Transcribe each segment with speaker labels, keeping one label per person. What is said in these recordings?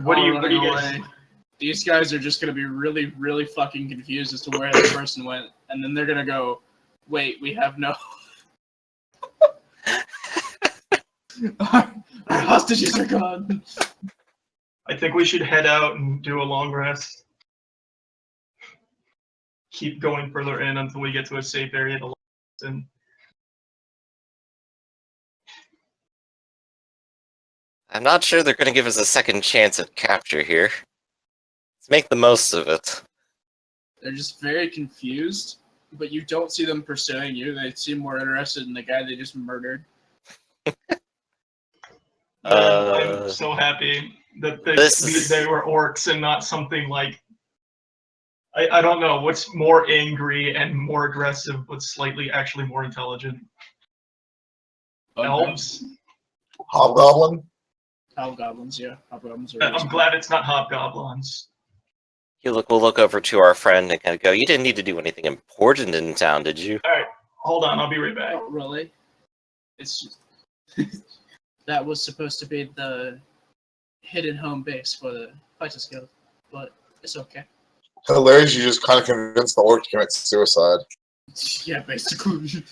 Speaker 1: What
Speaker 2: all
Speaker 1: do
Speaker 2: running
Speaker 1: you guys?
Speaker 2: away. These guys are just gonna be really, really fucking confused as to where this person went, and then they're gonna go, "Wait, we have no." Our hostages are gone.
Speaker 1: I think we should head out and do a long rest. Keep going further in until we get to a safe area to last in.
Speaker 3: I'm not sure they're going to give us a second chance at capture here. Let's make the most of it.
Speaker 2: They're just very confused, but you don't see them pursuing you. They seem more interested in the guy they just murdered.
Speaker 1: I'm so happy that they were orcs and not something like... I don't know, what's more angry and more aggressive, but slightly actually more intelligent? Elves?
Speaker 4: Hobgoblin?
Speaker 2: Hobgoblins, yeah. Hobgoblins are
Speaker 1: I'm glad it's not hobgoblins.
Speaker 3: We'll look over to our friend and kind of go, you didn't need to do anything important in town, did you?
Speaker 1: Alright, hold on, I'll be right back.
Speaker 2: Oh, really? It's just... that was supposed to be the hidden home base for the Fighters Guild, but it's okay.
Speaker 4: Hilarious, you just kind of convinced the orc to commit suicide.
Speaker 2: Yeah, basically.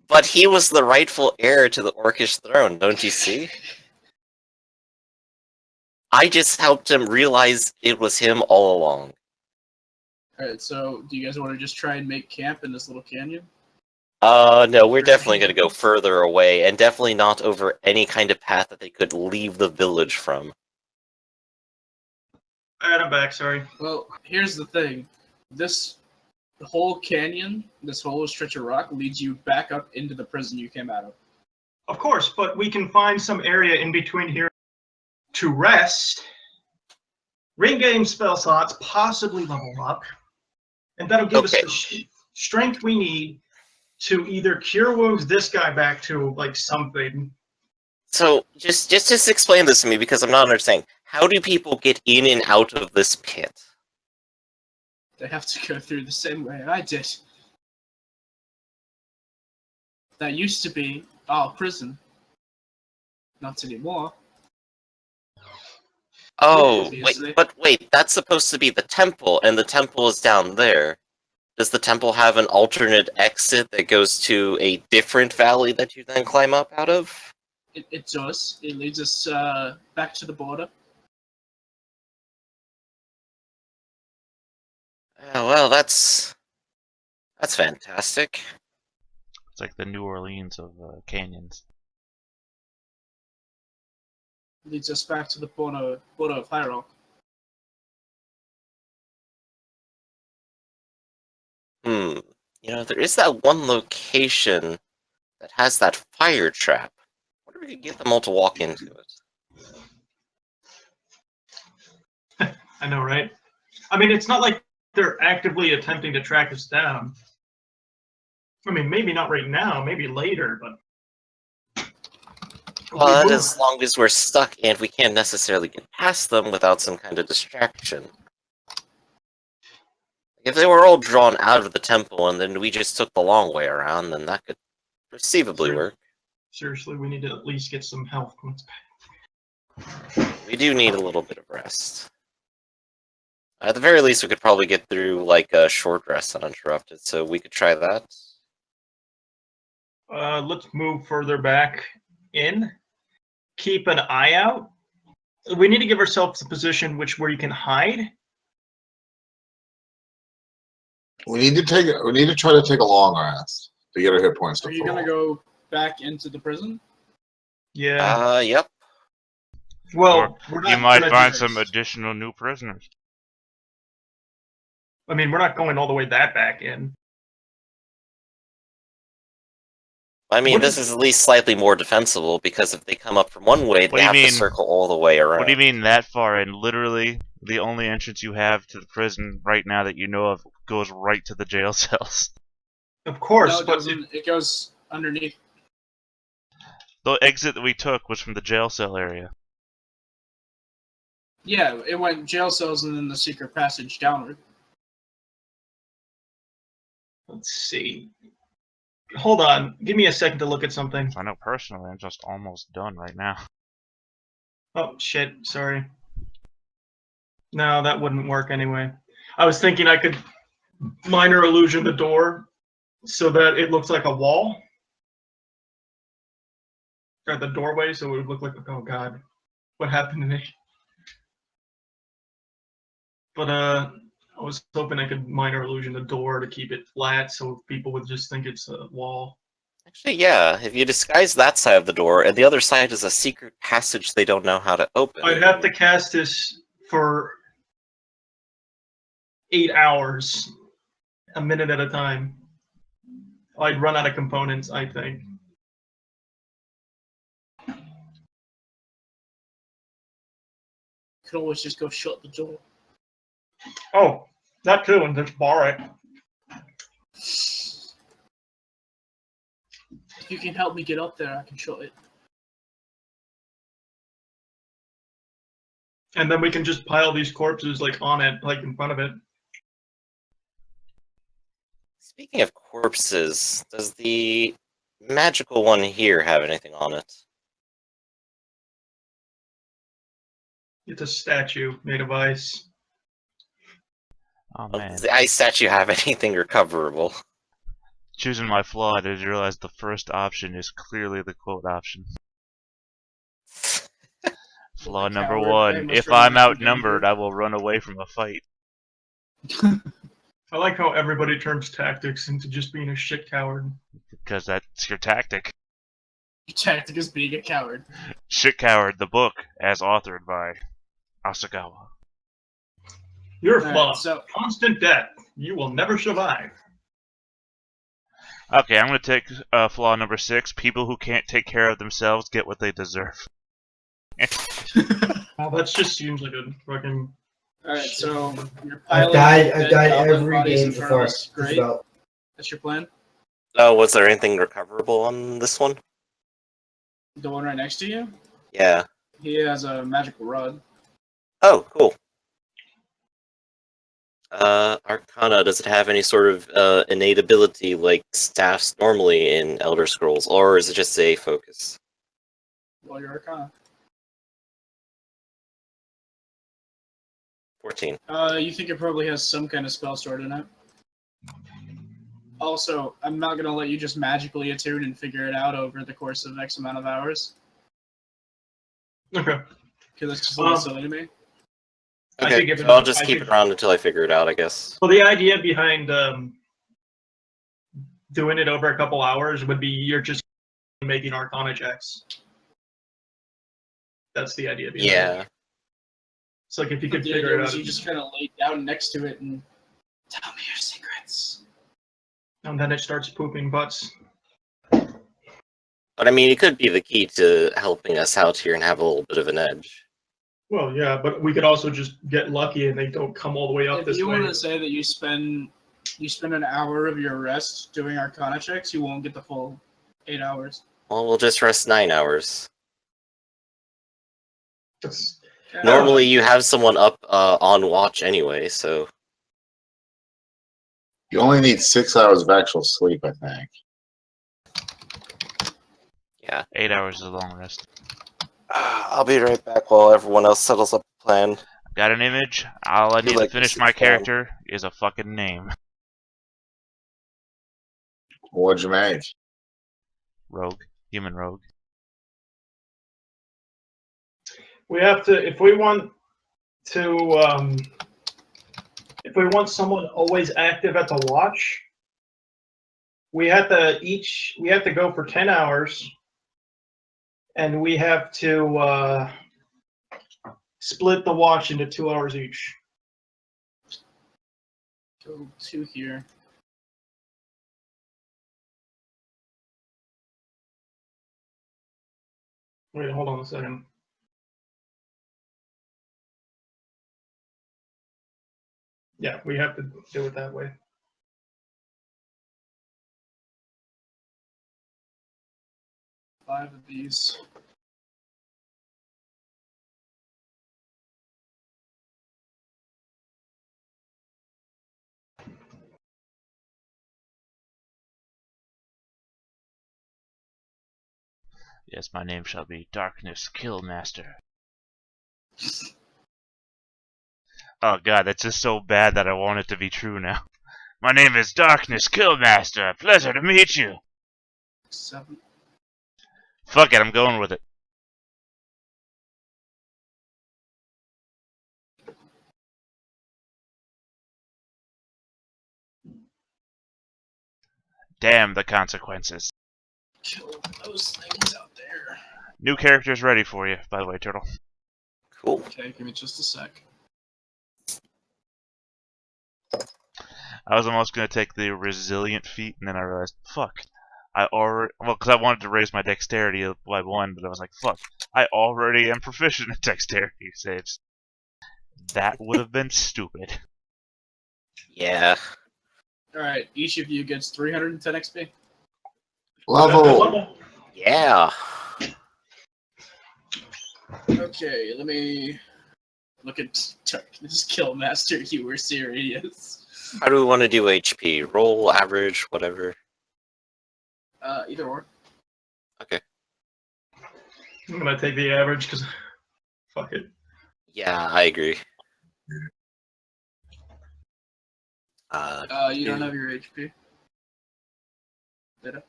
Speaker 3: But he was the rightful heir to the Orcish throne, don't you see? I just helped him realize it was him all along.
Speaker 2: Alright, so do you guys want to just try and make camp in this little canyon?
Speaker 3: No, we're definitely going to go further away, and definitely not over any kind of path that they could leave the village from.
Speaker 1: Alright, I'm back, sorry.
Speaker 2: Well, here's the thing. This whole canyon, this whole stretch of rock, leads you back up into the prison you came out of.
Speaker 1: Of course, but we can find some area in between here to rest, regain spell slots, possibly level up, and that'll give us the strength we need to either cure wounds this guy back to, like, something.
Speaker 3: So, just explain this to me, because I'm not understanding. How do people get in and out of this pit?
Speaker 2: They have to go through the same way I did. That used to be our prison. Not anymore.
Speaker 3: Oh,
Speaker 2: Obviously.
Speaker 3: wait, that's supposed to be the temple, and the temple is down there. Does the temple have an alternate exit that goes to a different valley that you then climb up out of?
Speaker 2: It does. It leads us back to the border.
Speaker 3: Oh, well, that's fantastic.
Speaker 5: It's like the New Orleans of canyons.
Speaker 2: Leads us back to the border of High Rock.
Speaker 3: You know, there is that one location that has that fire trap. I wonder if we could get them all to walk into it.
Speaker 1: I know, right? I mean, it's not like they're actively attempting to track us down. I mean, maybe not right now, maybe later, but...
Speaker 3: But as long as we're stuck and we can't necessarily get past them without some kind of distraction. If they were all drawn out of the temple and then we just took the long way around, then that could perceivably work.
Speaker 1: Seriously, we need to at least get some health points back.
Speaker 3: We do need a little bit of rest. At the very least, we could probably get through, like, a short rest uninterrupted, so we could try that.
Speaker 1: Let's move further back in. Keep an eye out. We need to give ourselves a position where you can hide.
Speaker 4: We need to try to take a long rest to get our hit points to
Speaker 2: Are you
Speaker 4: full.
Speaker 2: gonna go back into the prison?
Speaker 1: Yeah.
Speaker 3: Yep.
Speaker 1: Well,
Speaker 5: you might find some additional new prisoners.
Speaker 1: I mean, we're not going all the way that back in.
Speaker 3: I mean, this is at least slightly more defensible, because if they come up from one way, they have to circle all the way around.
Speaker 5: What do you mean that far in? Literally, the only entrance you have to the prison right now that you know of goes right to the jail cells.
Speaker 1: Of course,
Speaker 2: No, it doesn't. It goes underneath.
Speaker 5: The exit that we took was from the jail cell area.
Speaker 2: Yeah, it went jail cells and then the secret passage downward.
Speaker 1: Let's see. Hold on. Give me a second to look at something.
Speaker 5: I know personally, I'm just almost done right now.
Speaker 1: Oh, shit. Sorry. No, that wouldn't work anyway. I was thinking I could minor illusion the door so that it looks like a wall. Or the doorway, so it would look like, oh god, what happened to me? But I was hoping I could minor illusion the door to keep it flat so people would just think it's a wall.
Speaker 3: Actually, yeah, if you disguise that side of the door, and the other side is a secret passage they don't know how to open.
Speaker 1: I'd have to cast this for 8 hours, a minute at a time. I'd run out of components, I think.
Speaker 2: Could always just go shut the door.
Speaker 1: Oh, that too, and just bar it.
Speaker 2: If you can help me get up there, I can shut it.
Speaker 1: And then we can just pile these corpses like on it, like in front of it.
Speaker 3: Speaking of corpses, does the magical one here have anything on it?
Speaker 1: It's a statue made of ice.
Speaker 5: Oh
Speaker 3: Does
Speaker 5: man.
Speaker 3: the ice statue have anything recoverable?
Speaker 5: Choosing my flaw, I did realize the first option is clearly the quote option. Flaw
Speaker 2: Like a
Speaker 5: number
Speaker 2: coward,
Speaker 5: one,
Speaker 2: very much
Speaker 5: if
Speaker 2: running
Speaker 5: I'm
Speaker 2: away from
Speaker 5: outnumbered,
Speaker 2: danger.
Speaker 5: I will run away from a fight.
Speaker 1: I like how everybody turns tactics into just being a shit coward.
Speaker 5: Because that's your tactic.
Speaker 2: Your tactic is being a coward.
Speaker 5: Shit Coward, the book, as authored by Asagawa.
Speaker 1: Your
Speaker 2: Alright,
Speaker 1: flaw,
Speaker 2: so
Speaker 1: constant death. You will never survive.
Speaker 5: Okay, I'm gonna take flaw number 6. People who can't take care of themselves get what they deserve.
Speaker 1: Well, that just seems like a fucking.
Speaker 2: alright, so you're
Speaker 6: I've
Speaker 2: piling
Speaker 6: died.
Speaker 2: dead
Speaker 6: I've died
Speaker 2: goblin
Speaker 6: every
Speaker 2: bodies
Speaker 6: game
Speaker 2: in front
Speaker 6: so
Speaker 2: of
Speaker 6: far.
Speaker 2: us.
Speaker 6: Just
Speaker 2: Great.
Speaker 6: about.
Speaker 2: That's your plan?
Speaker 3: Oh, was there anything recoverable on this one?
Speaker 2: The one right next to you?
Speaker 3: Yeah.
Speaker 2: He has a magical rod.
Speaker 3: Oh, cool. Arcana, does it have any sort of innate ability like staffs normally in Elder Scrolls, or is it just a focus?
Speaker 2: Well, your Arcana.
Speaker 3: 14.
Speaker 2: You think it probably has some kind of spell stored in it. Also, I'm not gonna let you just magically attune and figure it out over the course of X amount of hours,
Speaker 1: Okay.
Speaker 2: because that's just a little silly to me.
Speaker 1: I
Speaker 3: Okay,
Speaker 1: could give
Speaker 3: so
Speaker 1: it
Speaker 3: I'll
Speaker 1: a-
Speaker 3: just
Speaker 1: I
Speaker 3: keep
Speaker 1: could-
Speaker 3: it around until I figure it out, I guess.
Speaker 1: Well, the idea behind doing it over a couple hours would be you're just making Arcana checks. That's the idea behind it.
Speaker 3: Yeah.
Speaker 1: It's like if you
Speaker 2: But
Speaker 1: could
Speaker 2: the
Speaker 1: figure
Speaker 2: idea
Speaker 1: it
Speaker 2: was
Speaker 1: out,
Speaker 2: you just kind of lay down next to it and tell me your secrets.
Speaker 1: and then it starts pooping butts.
Speaker 3: But I mean, it could be the key to helping us out here and have a little bit of an edge.
Speaker 1: Well, yeah, but we could also just get lucky and they don't come all the way up
Speaker 2: If
Speaker 1: this
Speaker 2: you
Speaker 1: way.
Speaker 2: want to say that you spend an hour of your rest doing Arcana checks, you won't get the full 8 hours.
Speaker 3: Well, we'll just rest 9 hours.
Speaker 1: That's-
Speaker 2: Yeah.
Speaker 3: Normally, you have someone up on watch anyway, so...
Speaker 4: You only need 6 hours of actual sleep, I think.
Speaker 3: Yeah.
Speaker 5: 8 hours is a long rest.
Speaker 3: I'll be right back while everyone else settles up the plan.
Speaker 5: Got an image. All I
Speaker 3: You
Speaker 5: need
Speaker 3: like
Speaker 5: to finish
Speaker 3: to
Speaker 5: my
Speaker 3: sit down.
Speaker 5: character is a fucking name.
Speaker 4: What'd you make?
Speaker 5: Rogue. Human rogue.
Speaker 1: We have to, if we want someone always active at the watch, we have to go for 10 hours, and we have to split the watch into 2 hours each.
Speaker 2: Go 2 here.
Speaker 1: Wait, hold on a second. Yeah, we have to do it that way.
Speaker 2: Five of these.
Speaker 5: Yes, my name shall be Darkness Killmaster. Oh god, that's just so bad that I want it to be true now. My name is Darkness Killmaster. Pleasure to meet you.
Speaker 2: 7.
Speaker 5: Fuck it, I'm going with it. Damn the consequences.
Speaker 2: Kill those things out there.
Speaker 5: New characters ready for you, by the way, Turtle.
Speaker 3: Cool.
Speaker 2: Okay, give me just a sec.
Speaker 5: I was almost going to take the resilient feat, and then I realized, fuck. Because I wanted to raise my dexterity by 1, but I was like, fuck. I already am proficient in dexterity saves. That would have been stupid.
Speaker 3: Yeah.
Speaker 2: Alright, each of you gets 310 XP.
Speaker 4: Level.
Speaker 3: Yeah.
Speaker 2: Okay, let me look at Darkness Killmaster. You were serious.
Speaker 3: How do we want to do HP? Roll, average, whatever.
Speaker 2: Either or.
Speaker 3: Okay.
Speaker 1: I'm gonna take the average because fuck it.
Speaker 3: Yeah, I agree.
Speaker 2: You don't have your HP. Did I?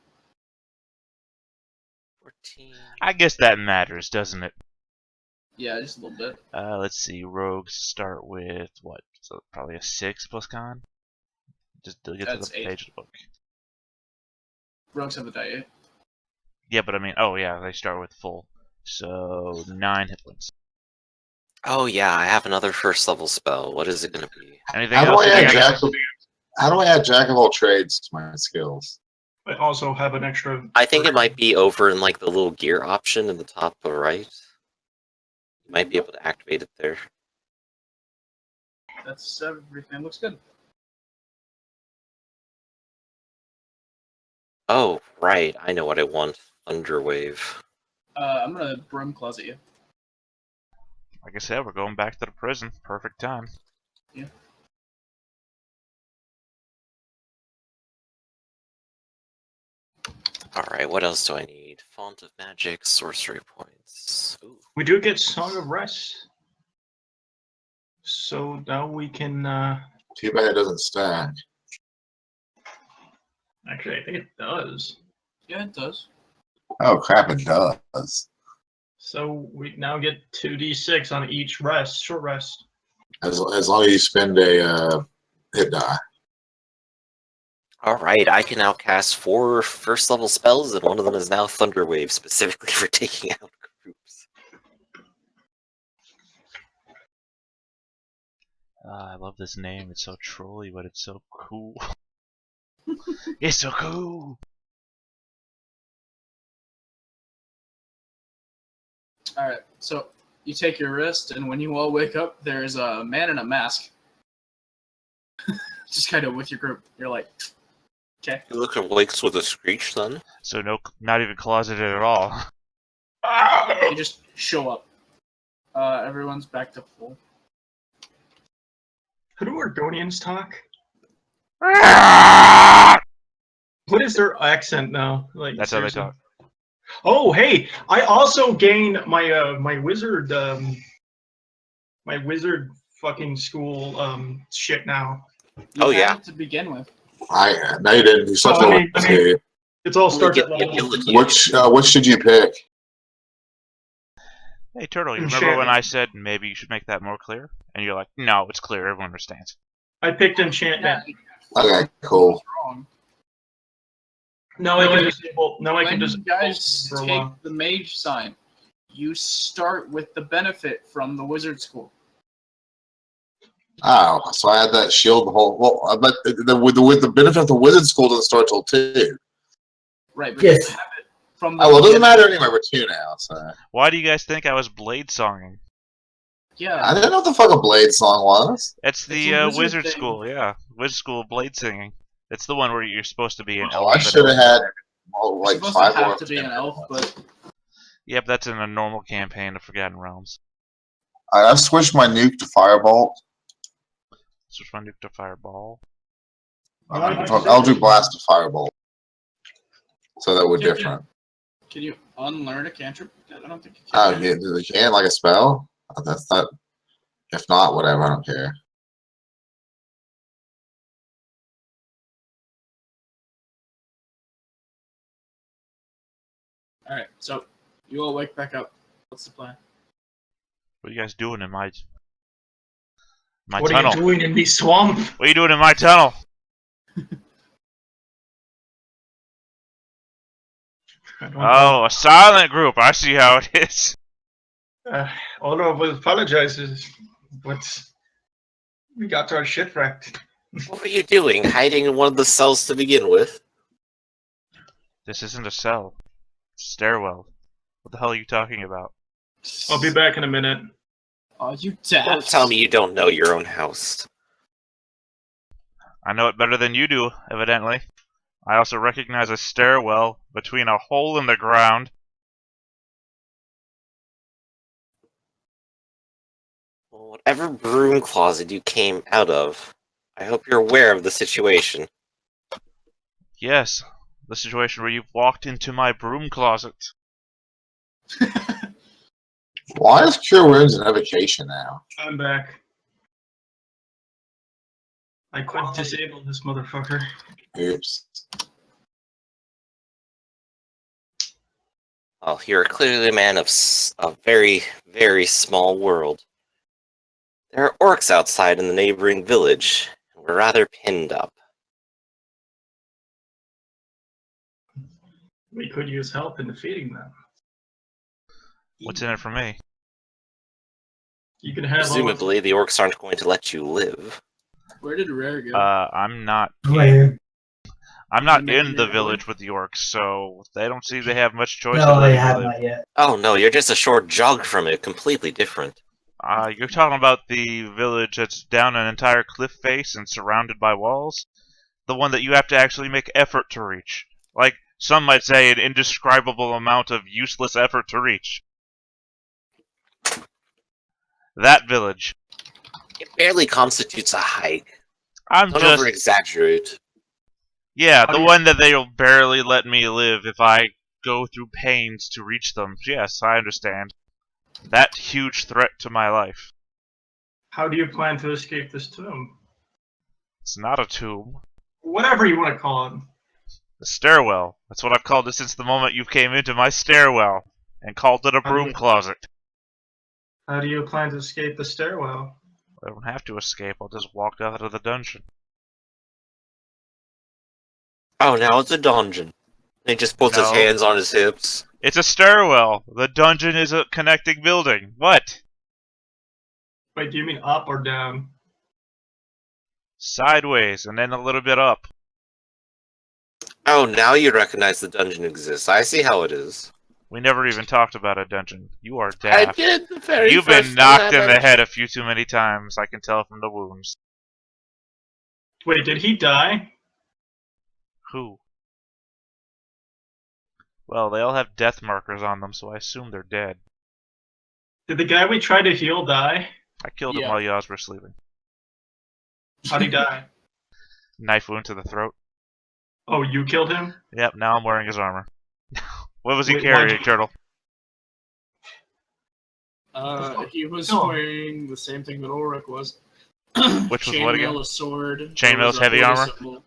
Speaker 3: 14.
Speaker 5: I guess that matters, doesn't it?
Speaker 2: Yeah, just a little bit.
Speaker 5: Let's see. Rogues start with what? So probably a 6 plus con? Just to get
Speaker 2: That's
Speaker 5: to the
Speaker 2: 8.
Speaker 5: page of the book.
Speaker 2: Rogues have a die 8.
Speaker 5: Yeah, but I mean, oh yeah, they start with full. So 9 hit points.
Speaker 3: Oh yeah, I have another first level spell. What is it gonna be?
Speaker 5: Anything
Speaker 4: How do
Speaker 5: else?
Speaker 4: I add
Speaker 5: Again?
Speaker 4: Jack of all trades to my skills?
Speaker 1: I also have an extra.
Speaker 3: I think it might be over in like the little gear option in the top right. You might be able to activate it there.
Speaker 2: That's everything. Looks good.
Speaker 3: Oh, right. I know what I want. Thunderwave.
Speaker 2: I'm gonna broom closet you.
Speaker 5: Like I said, we're going back to the prison. Perfect time.
Speaker 2: Yeah.
Speaker 3: Alright, what else do I need? Font of Magic, sorcery points. Ooh.
Speaker 1: We do get Song of Rest, so now we can.
Speaker 4: Too bad it doesn't stack.
Speaker 1: Actually, I think it does.
Speaker 2: Yeah, it does.
Speaker 4: Oh crap, it does.
Speaker 1: So we now get 2d6 on each rest, short rest.
Speaker 4: As long as you spend a hit die.
Speaker 3: Alright, I can now cast 4 first level spells, and one of them is now Thunderwave, specifically for taking out groups.
Speaker 5: I love this name. It's so trolly, but it's so cool. It's so cool.
Speaker 2: Alright, so you take your rest, and when you all wake up, there's a man in a mask. Just kind of with your group. You're like, okay.
Speaker 3: You look at Wakes with a screech, then?
Speaker 5: So no, not even closeted at all.
Speaker 2: You just show up. Everyone's back to full.
Speaker 1: How do Argonians talk? What is their accent now? Like
Speaker 5: That's how they
Speaker 1: seriously?
Speaker 5: talk.
Speaker 1: Oh, hey! I also gained my my wizard fucking school shit now.
Speaker 2: You
Speaker 3: Oh,
Speaker 2: had
Speaker 3: yeah.
Speaker 2: it to begin with.
Speaker 4: No, you didn't. You sucked
Speaker 1: Oh,
Speaker 4: it.
Speaker 1: hey. It's all
Speaker 3: Only
Speaker 1: starts
Speaker 3: get
Speaker 1: at
Speaker 3: the
Speaker 1: level.
Speaker 3: ability.
Speaker 4: Which should you pick?
Speaker 5: Hey, Turtle, you remember when
Speaker 1: Enchantment.
Speaker 5: I said maybe you should make that more clear? And you're like, no, it's clear. Everyone understands.
Speaker 1: I picked enchantment.
Speaker 4: Okay, cool.
Speaker 2: Wrong.
Speaker 1: Now I can disable. Now I
Speaker 2: When
Speaker 1: can
Speaker 2: you
Speaker 1: disable
Speaker 2: guys
Speaker 1: for a
Speaker 2: take
Speaker 1: while.
Speaker 2: the mage sign, you start with the benefit from the wizard school.
Speaker 4: Oh, so I had that shield the whole. Well, but with the benefit of the wizard school doesn't start till 2.
Speaker 2: Right, but
Speaker 6: Yes.
Speaker 2: you have it from the
Speaker 4: Oh well, it doesn't
Speaker 2: beginning.
Speaker 4: matter anyway. We're 2 now, so
Speaker 5: Why do you guys think I was blade songing?
Speaker 2: Yeah.
Speaker 4: I didn't know what the fuck a blade song was.
Speaker 5: It's
Speaker 2: It's
Speaker 5: the
Speaker 2: a wizard
Speaker 5: wizard
Speaker 2: thing.
Speaker 5: school, yeah. Wizard school of blade singing. It's the one where you're supposed to be an
Speaker 4: Oh,
Speaker 5: elf.
Speaker 4: I should have had
Speaker 2: You're
Speaker 4: like
Speaker 2: supposed
Speaker 4: 5
Speaker 2: to have
Speaker 4: more.
Speaker 2: to be an elf, but
Speaker 5: Yep, that's in a normal campaign of Forgotten Realms.
Speaker 4: I've switched my nuke to firebolt.
Speaker 5: Switch my nuke to fireball.
Speaker 4: I'll do blast to firebolt. So that we're
Speaker 2: Can you-
Speaker 4: different.
Speaker 2: can you unlearn a cantrip? I don't think you
Speaker 4: Oh,
Speaker 2: can.
Speaker 4: yeah, you can like a spell. That's not. If not, whatever. I don't care.
Speaker 2: Alright, so you all wake back up. What's the plan?
Speaker 5: What are you guys doing in my
Speaker 1: What
Speaker 5: tunnel?
Speaker 1: are you doing in the swamp?
Speaker 5: What are you doing in my tunnel?
Speaker 1: I don't
Speaker 5: Oh, a silent group. I see how it is.
Speaker 1: know. All of us apologizes, but we got our shit wrecked.
Speaker 3: What were you doing? Hiding in one of the cells to begin with?
Speaker 5: This isn't a cell. It's a stairwell. What the hell are you talking about?
Speaker 1: I'll be back in a minute.
Speaker 2: Are you daft?
Speaker 3: Don't tell me you don't know your own house.
Speaker 5: I know it better than you do, evidently. I also recognize a stairwell between a hole in the ground.
Speaker 3: Well, whatever broom closet you came out of, I hope you're aware of the situation.
Speaker 5: Yes, the situation where you've walked into my broom closet.
Speaker 4: Why is Cure Wounds an evocation now?
Speaker 1: I'm back. I couldn't disable this motherfucker.
Speaker 4: Oops.
Speaker 3: Well, you're clearly a man of a very, very small world. There are orcs outside in the neighboring village, and we're rather pinned up.
Speaker 1: We could use help in defeating them.
Speaker 5: What's in it for me?
Speaker 1: You can have
Speaker 3: Presumably, the orcs aren't going to let you live.
Speaker 2: Where did Rare go?
Speaker 5: I'm not.
Speaker 6: Right here.
Speaker 5: I'm not
Speaker 2: Making
Speaker 5: in the
Speaker 2: it
Speaker 5: village with the orcs, so they don't seem to have much choice.
Speaker 6: No,
Speaker 5: in
Speaker 6: they
Speaker 5: letting me
Speaker 6: have
Speaker 5: live.
Speaker 6: not yet.
Speaker 3: Oh no, you're just a short jog from it, completely different.
Speaker 5: You're talking about the village that's down an entire cliff face and surrounded by walls? The one that you have to actually make effort to reach. Like, some might say an indescribable amount of useless effort to reach. That village.
Speaker 3: It barely constitutes a hike.
Speaker 5: I'm
Speaker 3: Don't
Speaker 5: just...
Speaker 3: over-exaggerate.
Speaker 5: Yeah,
Speaker 1: How
Speaker 5: the
Speaker 1: do you-
Speaker 5: one that they'll barely let me live if I go through pains to reach them. Yes, I understand. That huge threat to my life.
Speaker 1: How do you plan to escape this tomb?
Speaker 5: It's not a tomb.
Speaker 1: Whatever you want to call it.
Speaker 5: The stairwell. That's what I've called it since the moment you came into my stairwell and called it a
Speaker 1: How do
Speaker 5: broom
Speaker 1: you-
Speaker 5: closet.
Speaker 1: How do you plan to escape the stairwell?
Speaker 5: I don't have to escape. I'll just walk out of the dungeon.
Speaker 3: Oh, now it's a dungeon. He just puts his
Speaker 5: No.
Speaker 3: hands on his hips.
Speaker 5: It's a stairwell. The dungeon is a connecting building. What?
Speaker 1: Wait, do you mean up or down?
Speaker 5: Sideways and then a little bit up.
Speaker 3: Oh, now you recognize the dungeon exists. I see how it is.
Speaker 5: We never even talked about a dungeon. You are
Speaker 3: I
Speaker 5: daft.
Speaker 3: did the very
Speaker 5: You've
Speaker 3: first
Speaker 5: been knocked in
Speaker 3: time
Speaker 5: the
Speaker 3: I-
Speaker 5: head a few too many times. I can tell from the wounds.
Speaker 1: Wait, did he die?
Speaker 5: Who? Well, they all have death markers on them, so I assume they're dead.
Speaker 1: Did the guy we tried to heal die?
Speaker 5: I killed him
Speaker 2: Yeah.
Speaker 5: while y'all were sleeping.
Speaker 1: How'd he die?
Speaker 5: Knife wound to the throat.
Speaker 1: Oh, you killed him?
Speaker 5: Yep, now I'm wearing his armor. What was he
Speaker 1: Wait,
Speaker 5: carrying,
Speaker 1: why'd you-
Speaker 5: Turtle?
Speaker 2: He was
Speaker 1: Oh.
Speaker 2: wearing the same thing that Ulrich was.
Speaker 5: Which was what again?
Speaker 2: Chainmail, a sword.
Speaker 5: Chainmail's
Speaker 2: there was a
Speaker 5: heavy
Speaker 2: Buddha
Speaker 5: armor?
Speaker 2: symbol.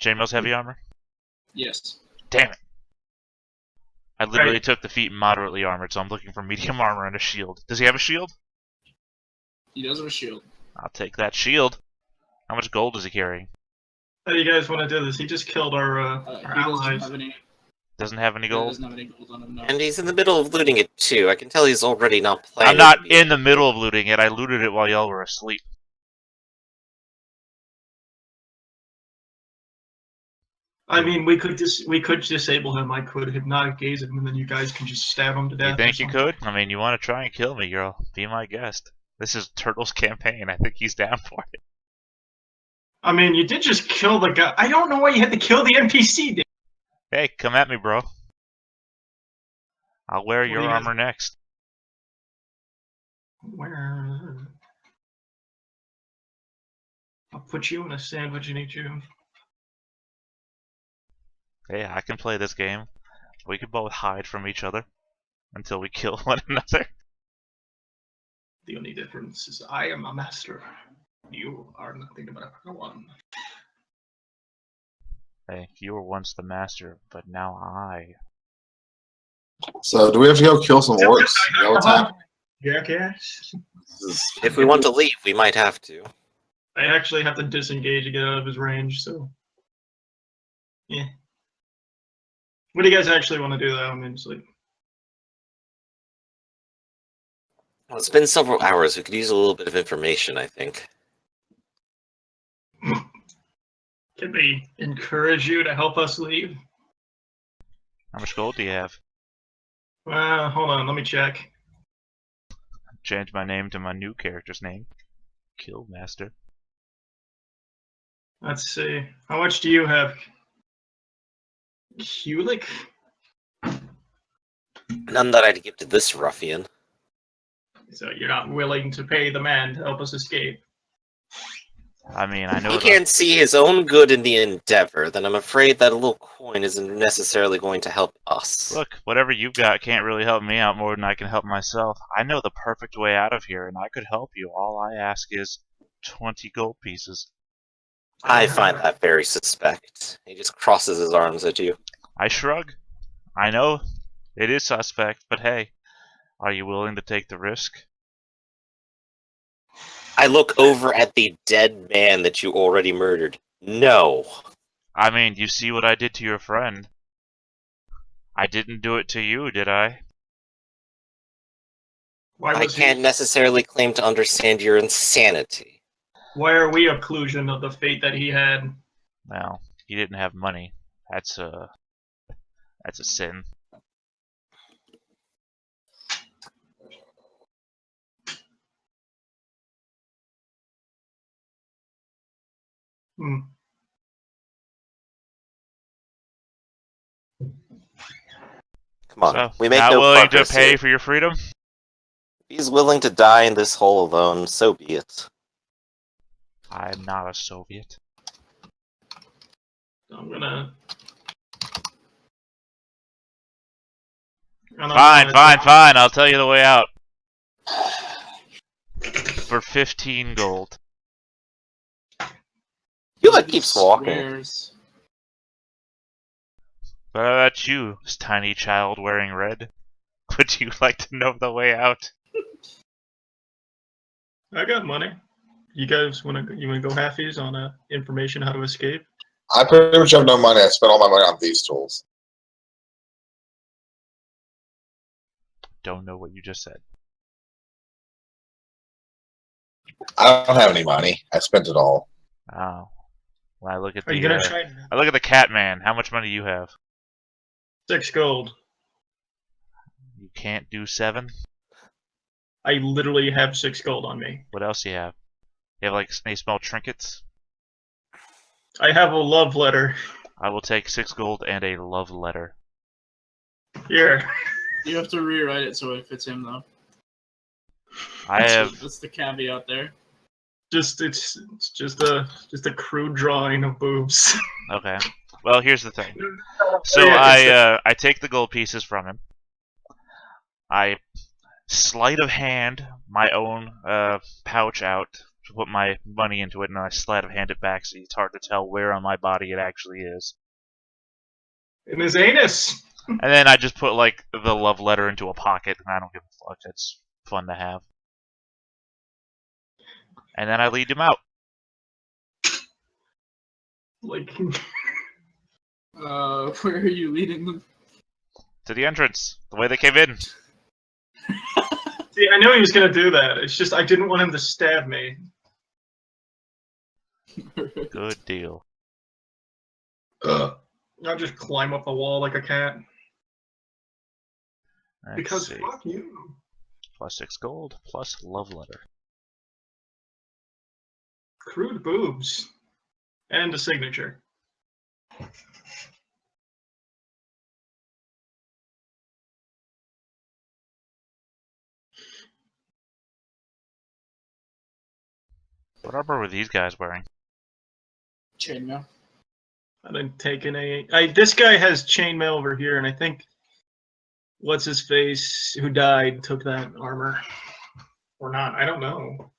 Speaker 5: Chainmail's heavy armor?
Speaker 2: Yes.
Speaker 5: Damn it. I literally
Speaker 1: Right.
Speaker 5: took the feet moderately armored, so I'm looking for medium armor and a shield. Does he have a shield?
Speaker 2: He does have a shield.
Speaker 5: I'll take that shield. How much gold is he carrying?
Speaker 1: How do you guys want to do this? He just killed our
Speaker 2: He doesn't
Speaker 1: allies.
Speaker 2: have any.
Speaker 5: Doesn't have any
Speaker 2: He
Speaker 5: gold?
Speaker 2: doesn't have any gold on him. No.
Speaker 3: And he's in the middle of looting it too. I can tell he's already not planning.
Speaker 5: I'm not
Speaker 3: to be
Speaker 5: in the middle of looting it. I looted it while y'all were asleep.
Speaker 1: I mean, we could disable him. I could hypnotic gaze him, and then you guys can just stab him to death.
Speaker 5: You
Speaker 1: or
Speaker 5: think you
Speaker 1: something.
Speaker 5: could? I mean, you want to try and kill me, girl. Be my guest. This is Turtle's campaign. I think he's down for it.
Speaker 1: I mean, you did just kill the guy. I don't know why you had to kill the NPC. Dude.
Speaker 5: Hey, come at me, bro. I'll wear
Speaker 1: What
Speaker 5: your
Speaker 1: do you guys-
Speaker 5: armor next.
Speaker 1: Where? I'll put you in a sandwich and eat you.
Speaker 5: Hey, I can play this game. We could both hide from each other until we kill one another.
Speaker 1: The only difference is I am a master. You are nothing but a one.
Speaker 5: Hey, you were once the master, but now I.
Speaker 4: So, do we have to go kill some orcs? Is that what's happening?
Speaker 1: Jackass.
Speaker 3: If we want to leave, we might have to.
Speaker 1: I actually have to disengage to get out of his range, so. Yeah. What do you guys actually want to do, though? I mean, it's like.
Speaker 3: Well, it's been several hours. We could use a little bit of information, I think.
Speaker 1: Can we encourage you to help us leave?
Speaker 5: How much gold do you have?
Speaker 1: Hold on, let me check.
Speaker 5: Change my name to my new character's name. Killmaster.
Speaker 1: Let's see. How much do you have? Kulik?
Speaker 3: None that I'd give to this ruffian.
Speaker 1: So you're not willing to pay the man to help us escape?
Speaker 5: I mean, I know
Speaker 3: He can't see his own good in the endeavor, then I'm afraid that a little coin isn't necessarily going to help us.
Speaker 5: Look, whatever you've got can't really help me out more than I can help myself. I know the perfect way out of here, and I could help you. All I ask is 20 gold pieces.
Speaker 3: I find that very suspect. He just crosses his arms at you.
Speaker 5: I shrug. I know it is suspect, but hey, are you willing to take the risk?
Speaker 3: I look over at the dead man that you already murdered. No.
Speaker 5: I mean, you see what I did to your friend. I didn't do it to you, did I?
Speaker 1: Why
Speaker 3: I
Speaker 1: was
Speaker 3: can't necessarily claim to understand your insanity.
Speaker 1: Why are we occlusion of the fate that he had?
Speaker 5: Well, he didn't have money. That's a sin.
Speaker 1: Hmm.
Speaker 3: Come on,
Speaker 5: So,
Speaker 3: we make
Speaker 5: not
Speaker 3: no
Speaker 5: willing to
Speaker 3: progress
Speaker 5: pay
Speaker 3: here.
Speaker 5: for your freedom?
Speaker 3: If he's willing to die in this hole alone, so be it.
Speaker 5: I'm not a Soviet.
Speaker 1: I'm gonna. I don't
Speaker 5: Fine,
Speaker 1: know,
Speaker 5: fine, fine. I'll tell you the way out. For 15 gold.
Speaker 3: Hewlett keeps walking.
Speaker 2: Swears.
Speaker 5: What about you, this tiny child wearing red? Would you like to know the way out?
Speaker 1: I got money. You guys wanna go halfies on information how to escape?
Speaker 4: I pretty much have no money. I spent all my money on these tools.
Speaker 5: Don't know what you just said.
Speaker 4: I don't have any money. I spent it all.
Speaker 5: Oh. When I look at
Speaker 1: Are you
Speaker 5: the
Speaker 1: gonna try
Speaker 5: I look at the cat man. How much money do you have?
Speaker 1: 6 gold?
Speaker 5: You can't do 7?
Speaker 1: I literally have 6 gold on me.
Speaker 5: What else do you have? You have like any small trinkets?
Speaker 1: I have a love letter.
Speaker 5: I will take 6 gold and a love letter.
Speaker 1: Here.
Speaker 2: You have to rewrite it so it fits him, though.
Speaker 5: I have
Speaker 2: That's the caveat there.
Speaker 1: It's just a crude drawing of boobs.
Speaker 5: okay. Well, here's the thing. So
Speaker 1: Yeah,
Speaker 5: I take the gold pieces from him. I sleight of hand my own pouch out to put my money into it, and I sleight of hand it back, so it's hard to tell where on my body it actually is.
Speaker 1: in his anus.
Speaker 5: And then I just put like the love letter into a pocket, and I don't give a fuck. It's fun to have. And then I lead him out.
Speaker 1: Like,
Speaker 2: Where are you leading them?
Speaker 5: To the entrance, the way they came in.
Speaker 1: see, I knew he was gonna do that. It's just I didn't want him to stab me.
Speaker 5: Good deal.
Speaker 1: I'll just climb up the wall like a cat.
Speaker 5: Let's
Speaker 1: Because
Speaker 5: see.
Speaker 1: fuck you.
Speaker 5: Plus 6 gold, plus love letter.
Speaker 1: Crude boobs. And a signature.
Speaker 5: What armor were these guys wearing?
Speaker 2: Chainmail.
Speaker 1: I didn't take any. This guy has chainmail over here, and I think what's his face who died took that armor. Or not, I don't know.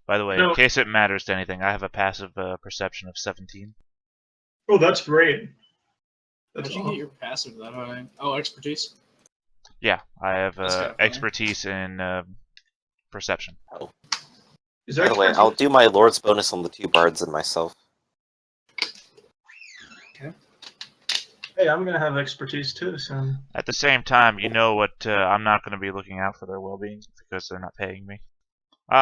Speaker 5: By the way,
Speaker 1: No.
Speaker 5: in case it matters to anything, I have a passive perception of 17.
Speaker 1: Oh, that's great.
Speaker 2: How'd
Speaker 1: That's
Speaker 2: you
Speaker 1: awesome.
Speaker 2: get your passive that high? Oh, expertise.
Speaker 5: Yeah, I have
Speaker 2: That's kinda funny.
Speaker 5: expertise in perception.
Speaker 1: Is
Speaker 3: By the way, I'll do my Lord's bonus on the 2 bards and myself.
Speaker 1: Hey, I'm gonna have expertise too, so.
Speaker 5: At the same time, you know what? I'm not going to be looking out for their well-being because they're not paying me.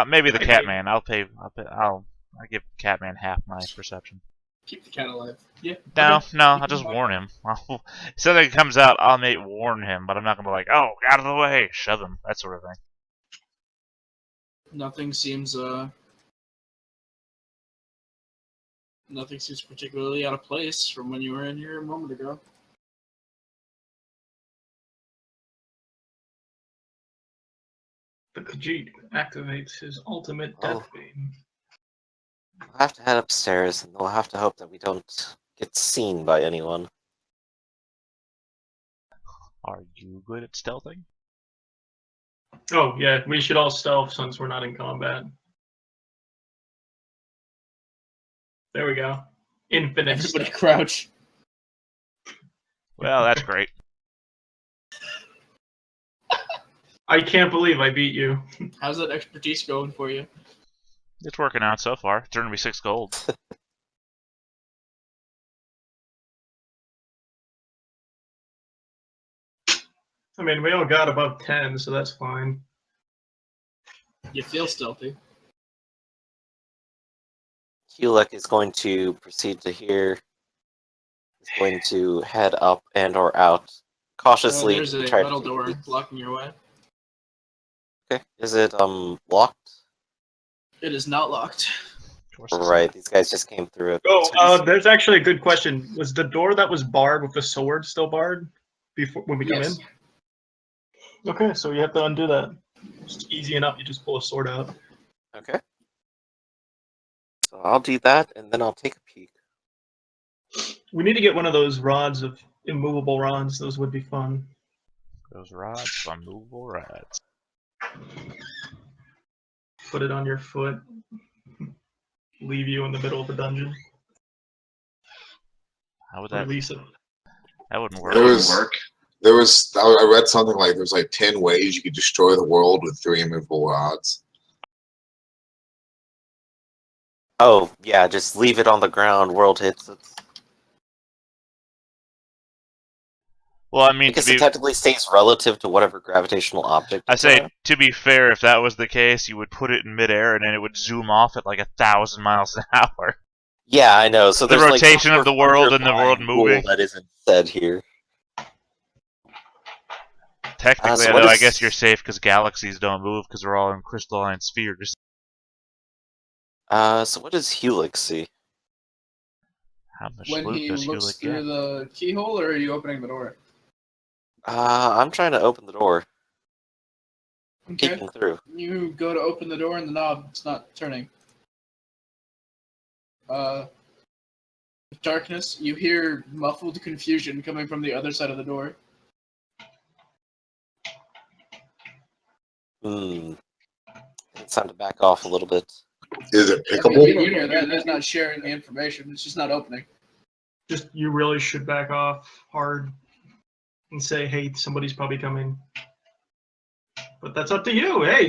Speaker 5: Maybe the Catman. I'll give Catman half my perception.
Speaker 2: Keep the cat alive. Yeah.
Speaker 5: No,
Speaker 2: okay.
Speaker 5: no,
Speaker 2: You
Speaker 5: I'll
Speaker 2: can
Speaker 5: just
Speaker 2: buy-
Speaker 5: warn him. If something comes out, I'll warn him, but I'm not gonna be like, oh, out of the way, shove him, that sort of thing.
Speaker 2: Nothing seems particularly out of place from when you were in here a moment ago.
Speaker 1: But Khajiit activates his ultimate death beam.
Speaker 3: I'll have to head upstairs, and we'll have to hope that we don't get seen by anyone.
Speaker 5: Are you good at stealthing?
Speaker 1: Oh, yeah, we should all stealth since we're not in combat. There we go. Infinite
Speaker 2: Everybody
Speaker 1: stealth.
Speaker 2: crouch.
Speaker 5: Well, that's great.
Speaker 1: I can't believe I beat you.
Speaker 2: How's that expertise going for you?
Speaker 5: It's working out so far. It's earned me 6 gold.
Speaker 1: I mean, we all got above 10, so that's fine.
Speaker 2: You feel stealthy.
Speaker 3: Hulek is going to proceed to here. He's going to head up and or out cautiously.
Speaker 2: There's a
Speaker 3: try
Speaker 2: metal
Speaker 3: to
Speaker 2: door blocking your way.
Speaker 3: Okay, is it locked?
Speaker 2: It is not locked.
Speaker 5: Of course it's
Speaker 3: Right,
Speaker 5: not.
Speaker 3: these guys just came through it.
Speaker 1: Oh, there's actually a good question. Was the door that was barred with the sword still barred before when we come
Speaker 2: Yes.
Speaker 1: in? Okay, so you have to undo that. It's easy enough. You just pull a sword out.
Speaker 3: Okay. So I'll do that, and then I'll take a peek.
Speaker 1: We need to get one of those rods of immovable rods. Those would be fun.
Speaker 5: Those rods, unmovable rods.
Speaker 1: Put it on your foot. Leave you in the middle of the dungeon.
Speaker 5: How would that?
Speaker 1: Release it.
Speaker 5: That wouldn't work.
Speaker 4: I read something like there's like 10 ways you could destroy the world with 3 immovable rods.
Speaker 3: Oh, yeah, just leave it on the ground, world hits it.
Speaker 5: Well, I mean,
Speaker 3: Because it technically stays relative to whatever gravitational object.
Speaker 5: I
Speaker 3: it's
Speaker 5: say,
Speaker 3: on.
Speaker 5: to be fair, if that was the case, you would put it in midair and then it would zoom off at like 1,000 miles an hour.
Speaker 3: Yeah, I know. So
Speaker 5: The
Speaker 3: there's
Speaker 5: rotation
Speaker 3: like
Speaker 5: of the world and the world moving.
Speaker 3: that isn't said here.
Speaker 5: Technically,
Speaker 3: so
Speaker 5: though,
Speaker 3: what
Speaker 5: I
Speaker 3: is-
Speaker 5: guess you're safe because galaxies don't move because they're all in crystalline spheres.
Speaker 3: So what does Helix see?
Speaker 5: How much
Speaker 2: When
Speaker 5: loot
Speaker 2: he
Speaker 5: does
Speaker 2: looks
Speaker 5: Hewlett
Speaker 2: through
Speaker 5: get?
Speaker 2: the keyhole, or are you opening the door?
Speaker 3: I'm trying to open the door.
Speaker 2: Okay.
Speaker 3: Peeking through.
Speaker 2: You go to open the door and the knob's not turning. Darkness, you hear muffled confusion coming from the other side of the door.
Speaker 3: It's time to back off a little bit.
Speaker 4: Is it
Speaker 2: I mean,
Speaker 4: pickable?
Speaker 2: you don't hear that. That's not sharing the information. It's just not opening.
Speaker 1: Just you really should back off hard and say, "Hey, somebody's probably coming." But that's up to you. Hey,